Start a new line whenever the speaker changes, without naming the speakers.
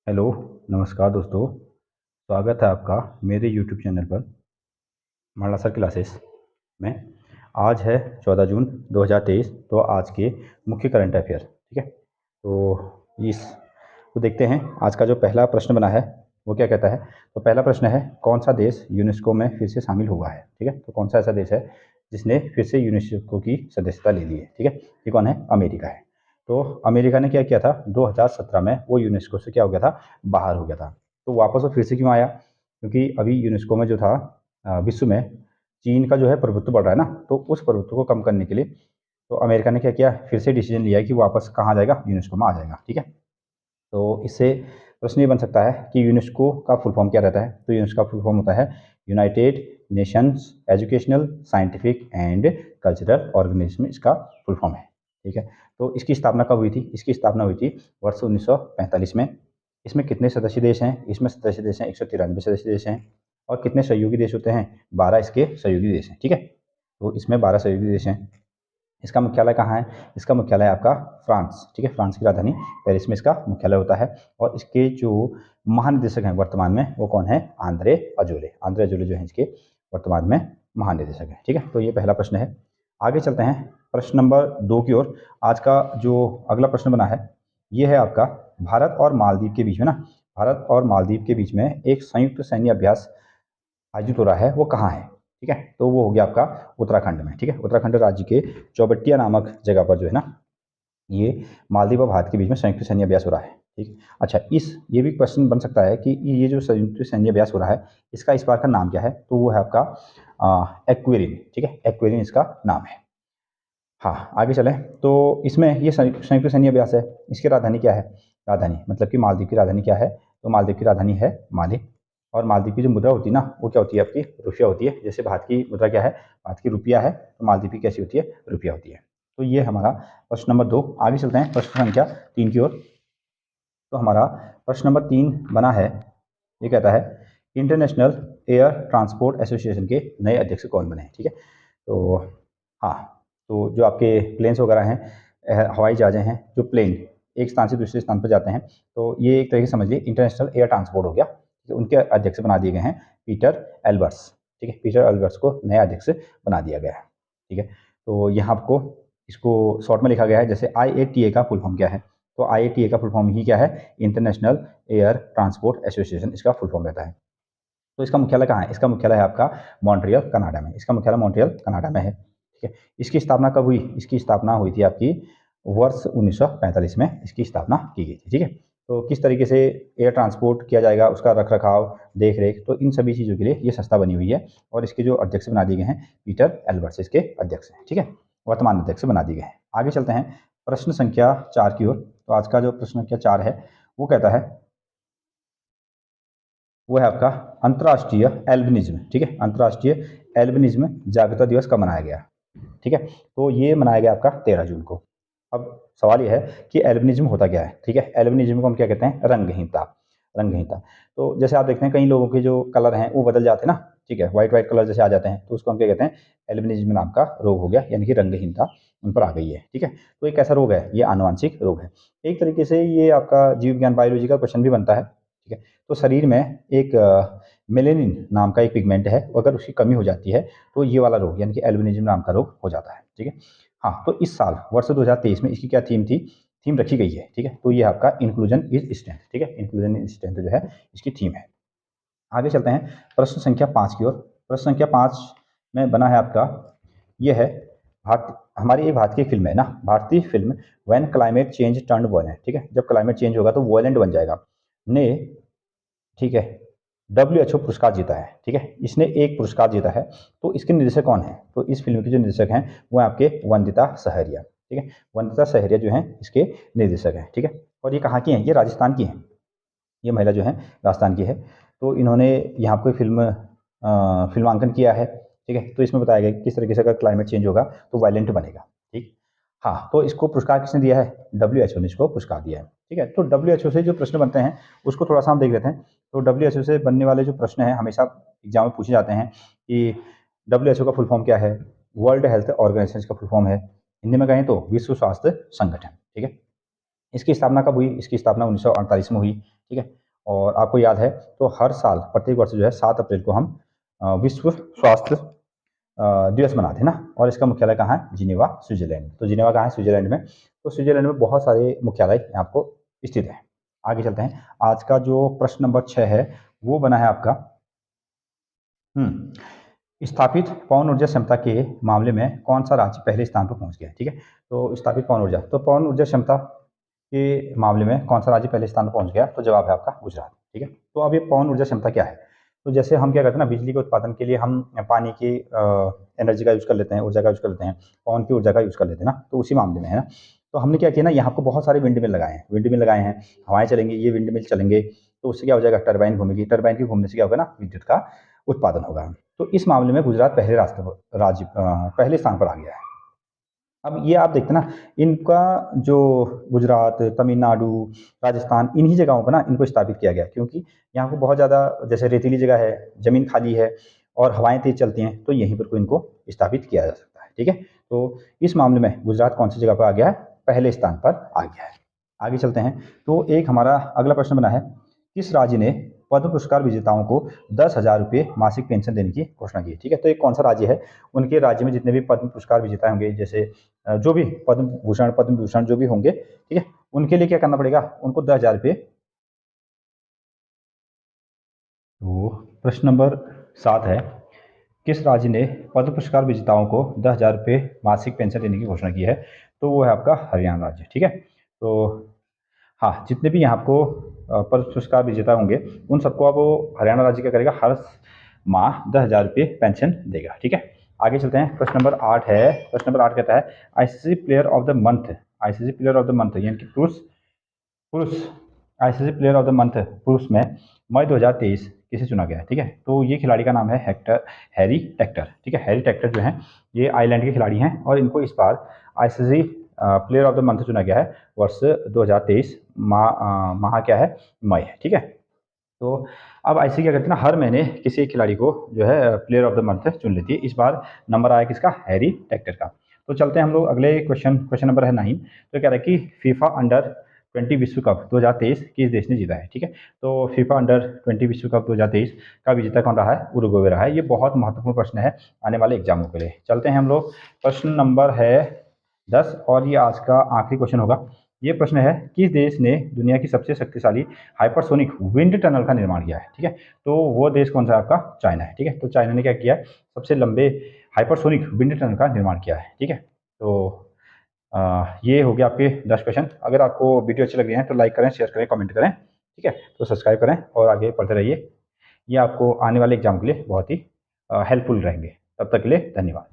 Hello, नमस्कार दोस्तों। स्वागत है आपका मेरे यूट्यूब चैनल पर माला सर क्लासेस में। आज है 14 जून 2023। तो आज के मुख्य करंट अफेयर, ठीक है। इस तो देखते हैं आज का जो पहला प्रश्न बना है वो क्या कहता है। तो पहला प्रश्न है, कौन सा देश यूनेस्को में फिर से शामिल हुआ है, ठीक है। तो कौन सा ऐसा देश है जिसने फिर से यूनेस्को की सदस्यता ले ली है, ठीक है। ये कौन है? अमेरिका है। तो अमेरिका ने क्या किया था, 2017 में वो यूनेस्को से क्या हो गया था, बाहर हो गया था। तो वापस वो फिर से क्यों आया? क्योंकि अभी यूनेस्को में जो था विश्व में चीन का जो है प्रभुत्व बढ़ रहा है ना, तो उस प्रभुत्व को कम करने के लिए तो अमेरिका ने क्या किया, फिर से डिसीजन लिया कि वापस कहाँ जाएगा, यूनेस्को में आ जाएगा, ठीक है। तो इससे प्रश्न ये बन सकता है कि यूनेस्को का फुल फॉर्म क्या रहता है। तो यूनेस्को का फुल फॉर्म होता है united nations educational scientific and cultural organisation, इसका फुल फॉर्म है, ठीक है। तो इसकी स्थापना कब हुई थी? इसकी स्थापना हुई थी वर्ष 1945 में। इसमें कितने सदस्य देश हैं? इसमें सदस्य देश हैं 193 सदस्य देश हैं। और कितने सहयोगी देश होते हैं? 12 इसके सहयोगी देश हैं, ठीक है। तो इसमें 12 सहयोगी देश हैं। इसका मुख्यालय कहाँ है? इसका मुख्यालय आपका फ्रांस, ठीक है। फ्रांस की राजधानी पेरिस में इसका मुख्यालय होता है। और इसके जो महानिदेशक हैं वर्तमान में वो कौन है? Andre Azoulay. आंद्रे अजोले जो है इसके वर्तमान में महानिदेशक हैं, ठीक है। तो ये पहला प्रश्न है। आगे चलते हैं प्रश्न नंबर 2 की ओर। आज का जो अगला प्रश्न बना है ये है आपका, भारत और मालदीव के बीच में ना, भारत और मालदीव के बीच में एक संयुक्त सैन्य अभ्यास आयोजित हो रहा है, वो कहाँ है, ठीक है। तो वो हो गया आपका उत्तराखंड में, ठीक है। उत्तराखंड राज्य के चौबटिया नामक जगह पर जो है ना, ये मालदीव और भारत के बीच में संयुक्त सैन्य अभ्यास हो रहा है, ठीक। अच्छा, ये भी क्वेश्चन बन सकता है कि ये जो संयुक्त सैन्य अभ्यास हो रहा है इसका इस बार का नाम क्या है। तो वो है आपका एक्वेरिन, ठीक है। एक्वेरिन इसका नाम है। हाँ, आगे चलें। तो इसमें ये संयुक्त सैन्य अभ्यास है। इसकी राजधानी क्या है? राजधानी मतलब कि मालदीव की राजधानी क्या है? तो मालदीव की राजधानी है माले। और मालदीव की जो मुद्रा होती है ना, वो क्या होती है? आपकी रुपया होती है। जैसे भारत की मुद्रा क्या है? भारत की रुपया है। तो मालदीव की कैसी होती है? रुपया होती है। तो ये हमारा प्रश्न नंबर 2। आगे चलते हैं प्रश्न संख्या 3 की ओर। तो हमारा प्रश्न नंबर 3 बना है, ये कहता है इंटरनेशनल एयर ट्रांसपोर्ट एसोसिएशन के नए अध्यक्ष कौन बने, ठीक है। तो हाँ, तो जो आपके प्लेन्स वगैरह हैं, हवाई जहाज़ें हैं, जो प्लेन एक स्थान से दूसरे स्थान पर जाते हैं, तो ये एक तरीके से समझ लीजिए इंटरनेशनल एयर ट्रांसपोर्ट हो गया। तो उनके अध्यक्ष बना दिए गए हैं पीटर एल्बर्ट्स, ठीक है। पीटर एल्बर्ट्स को नया अध्यक्ष बना दिया गया है, ठीक है। तो यहाँ आपको इसको शॉर्ट में लिखा गया है, जैसे IATA का फुल फॉर्म क्या है। तो IATA का फुल फॉर्म ही क्या है? इंटरनेशनल एयर ट्रांसपोर्ट एसोसिएशन इसका फुल फॉर्म रहता है। तो इसका मुख्यालय कहाँ है? इसका मुख्यालय है आपका मॉन्ट्रियल कनाडा में। इसका मुख्यालय मॉन्ट्रियल कनाडा में है, ठीक है। इसकी स्थापना कब हुई? इसकी स्थापना हुई थी आपकी वर्ष 1945 में इसकी स्थापना की गई थी, ठीक है। तो किस तरीके से एयर ट्रांसपोर्ट किया जाएगा, उसका रख रखाव, देख रेख, तो इन सभी चीज़ों के लिए ये संस्था बनी हुई है। और इसके जो अध्यक्ष बना दिए गए हैं पीटर एल्बर्ट्स इसके अध्यक्ष हैं, ठीक है। वर्तमान अध्यक्ष बना दिए गए हैं। आगे चलते हैं प्रश्न संख्या 4 की ओर। तो आज का जो प्रश्न संख्या 4 है वो कहता है, वो है आपका अंतर्राष्ट्रीय एल्बिनिज्म, ठीक है। अंतर्राष्ट्रीय एल्बिनिज्म जागरूकता दिवस कब मनाया गया, ठीक है। तो ये मनाया गया आपका 13 जून को। अब सवाल ये है कि एल्बिनिज्म होता क्या है, ठीक है। एल्बिनिज्म को हम क्या कहते हैं? रंगहीनता। रंगहीनता। तो जैसे आप देखते हैं कई लोगों के जो कलर हैं वो बदल जाते हैं ना, ठीक है। व्हाइट व्हाइट कलर जैसे आ जाते हैं, तो उसको हम क्या कहते हैं? एल्बिनिज्म नाम का रोग हो गया, यानी कि रंगहीनता उन पर आ गई है, ठीक है। तो एक ऐसा रोग है, ये आनुवांशिक रोग है। एक तरीके से ये आपका जीव विज्ञान बायोलॉजी का क्वेश्चन भी बनता है, ठीक है। तो शरीर में एक मेलेनिन नाम का एक पिगमेंट है, अगर उसकी कमी हो जाती है तो ये वाला रोग यानी कि एल्बिनिज्म नाम का रोग हो जाता है, ठीक है। हाँ, तो इस साल वर्ष 2023 में इसकी क्या थीम थी? थीम रखी गई है, ठीक है। तो ये आपका इंक्लूजन इज स्ट्रेंथ, ठीक है। इंक्लूजन इज स्ट्रेंथ जो है इसकी थीम है। आगे चलते हैं प्रश्न संख्या 5 की ओर। प्रश्न संख्या 5 में बना है आपका, ये है भारत हमारी एक भारतीय फिल्म है ना, भारतीय film when climate change turn violent, ठीक है। जब क्लाइमेट चेंज होगा तो वायलेंट बन जाएगा, ने, ठीक है, WHO पुरस्कार जीता है, ठीक है। इसने एक पुरस्कार जीता है। तो इसके निर्देशक कौन है? तो इस फिल्म के जो निर्देशक हैं वो आपके वंदिता सहरिया, ठीक है। वंदिता सहरिया जो हैं इसके निर्देशक हैं, ठीक है। और ये कहाँ की हैं? ये राजस्थान की हैं। ये महिला जो है राजस्थान की है। तो इन्होंने यहाँ पे फिल्मांकन किया है, ठीक है। तो इसमें बताया गया कि किस तरीके से अगर क्लाइमेट चेंज होगा तो वायलेंट बनेगा, ठीक। हाँ, तो इसको पुरस्कार किसने दिया है? WHO ने इसको पुरस्कार दिया है, ठीक है। तो WHO से जो प्रश्न बनते हैं उसको थोड़ा सा हम देख लेते हैं। तो WHO से बनने वाले जो प्रश्न हैं हमेशा एग्जाम में पूछे जाते हैं कि WHO का फुल फॉर्म क्या है? वर्ल्ड हेल्थ ऑर्गेनाइजेशन का फुल फॉर्म है। हिंदी में कहें तो विश्व स्वास्थ्य संगठन, ठीक है। इसकी स्थापना कब हुई? इसकी स्थापना 1948 में हुई, ठीक है। और आपको याद है तो हर साल प्रत्येक वर्ष जो है 7 अप्रैल को हम विश्व स्वास्थ्य दिवस मनाते हैं ना। और इसका मुख्यालय कहाँ है? Geneva, Switzerland. तो जिनेवा कहाँ है? स्विट्जरलैंड में। तो स्विट्जरलैंड में बहुत सारे मुख्यालय यहाँ आपको स्थित हैं। आगे चलते हैं। आज का जो प्रश्न नंबर 6 है वो बना है आपका स्थापित पवन ऊर्जा क्षमता के मामले में कौन सा राज्य पहले स्थान पर पहुंच गया है? ठीक है। तो स्थापित पवन ऊर्जा, तो पवन ऊर्जा क्षमता के मामले में कौन सा राज्य पहले स्थान पर पहुंच गया? तो जवाब है आपका गुजरात। ठीक है। तो अब ये पवन ऊर्जा क्षमता क्या है? तो जैसे हम क्या करते हैं ना, बिजली के उत्पादन के लिए हम पानी की एनर्जी का यूज़ कर लेते हैं, ऊर्जा का यूज़ कर लेते हैं, पवन की ऊर्जा का यूज़ कर लेते हैं ना। तो उसी मामले में है ना, तो हमने क्या किया ना, यहाँ पर बहुत सारे विंड मिल लगाए हैं। विंड मिल लगाए हैं, हवाएं चलेंगी, ये विंड मिल चलेंगे, तो उससे क्या हो जाएगा? टरबाइन घूमेगी, टरबाइन के घूमने से क्या होगा ना, विद्युत का उत्पादन होगा। तो इस मामले में गुजरात पहले स्थान पर आ गया है। अब ये आप देखते हैं ना, इनका जो गुजरात, तमिलनाडु, राजस्थान, इन्हीं जगहों पर ना इनको स्थापित किया गया, क्योंकि यहाँ पर बहुत ज़्यादा जैसे रेतीली जगह है, ज़मीन खाली है और हवाएं तेज चलती हैं, तो यहीं पर को इनको स्थापित किया जा सकता है। ठीक है। तो इस मामले में गुजरात कौन सी जगह पर आ गया है? पहले स्थान पर आ गया है। आगे चलते हैं। तो एक हमारा अगला प्रश्न बना है, किस राज्य ने पद्म पुरस्कार विजेताओं को 10,000 रुपये मासिक पेंशन देने की घोषणा की? ठीक है। तो एक कौन सा राज्य है? उनके राज्य में जितने भी पद्म पुरस्कार विजेता होंगे, जैसे जो भी पद्म भूषण जो भी होंगे, ठीक है, उनके लिए क्या करना पड़ेगा? उनको 10,000 रुपये। तो प्रश्न नंबर 7 है, किस राज्य ने पद्म पुरस्कार विजेताओं को 10,000 रुपये मासिक पेंशन देने की घोषणा की है? तो वो है आपका हरियाणा राज्य। ठीक है। तो हाँ, जितने भी यहाँ आपको पद्म पुरस्कार विजेता होंगे, उन सबको अब वो हरियाणा राज्य क्या करेगा? हर माह 10,000 रुपये पेंशन देगा। ठीक है। आगे चलते हैं। प्रश्न नंबर 8 है। प्रश्न नंबर 8 कहता है, ICC player of the month, ICC player of the month यानी कि पुरुष पुरुष ICC player of the month पुरुष में मई 2023 किसे चुना गया है? ठीक है। तो ये खिलाड़ी का नाम है हैरी टेक्टर। ठीक है। हैरी टेक्टर जो हैं, ये आयरलैंड के खिलाड़ी हैं और इनको इस बार ICC player of the month चुना गया है वर्ष 2023 माह क्या है? मई है। ठीक है। तो अब आईसीसी क्या करती है ना, हर महीने किसी एक खिलाड़ी को जो है प्लेयर ऑफ द मंथ चुन लेती है। इस बार नंबर आया किसका? हैरी टेक्टर का। तो चलते हैं हम लोग अगले क्वेश्चन नंबर है 9। तो कह रहा है कि फीफा अंडर 20 विश्व कप 2023 किस देश ने जीता है? ठीक है। तो फीफा अंडर 20 विश्व कप 2023 का विजेता कौन रहा है? उरुग्वे रहा है। ये बहुत महत्वपूर्ण प्रश्न है आने वाले एग्जामों के लिए। चलते हैं हम लोग। प्रश्न नंबर है 10 और ये आज का आखिरी क्वेश्चन होगा। ये प्रश्न है, किस देश ने दुनिया की सबसे शक्तिशाली हाइपरसोनिक विंड टनल का निर्माण किया है? ठीक है। तो वो देश कौन सा है? आपका चाइना है। ठीक है। तो चाइना ने क्या किया है? सबसे लंबे हाइपरसोनिक विंड टनल का निर्माण किया है। ठीक है। तो ये हो गया आपके 10 क्वेश्चन। अगर आपको वीडियो अच्छी लग रही है तो लाइक करें, शेयर करें, कमेंट करें। ठीक है। तो सब्सक्राइब करें और आगे पढ़ते रहिए। ये आपको आने वाले एग्जाम के लिए बहुत ही हेल्पफुल रहेंगे। तब तक के लिए धन्यवाद।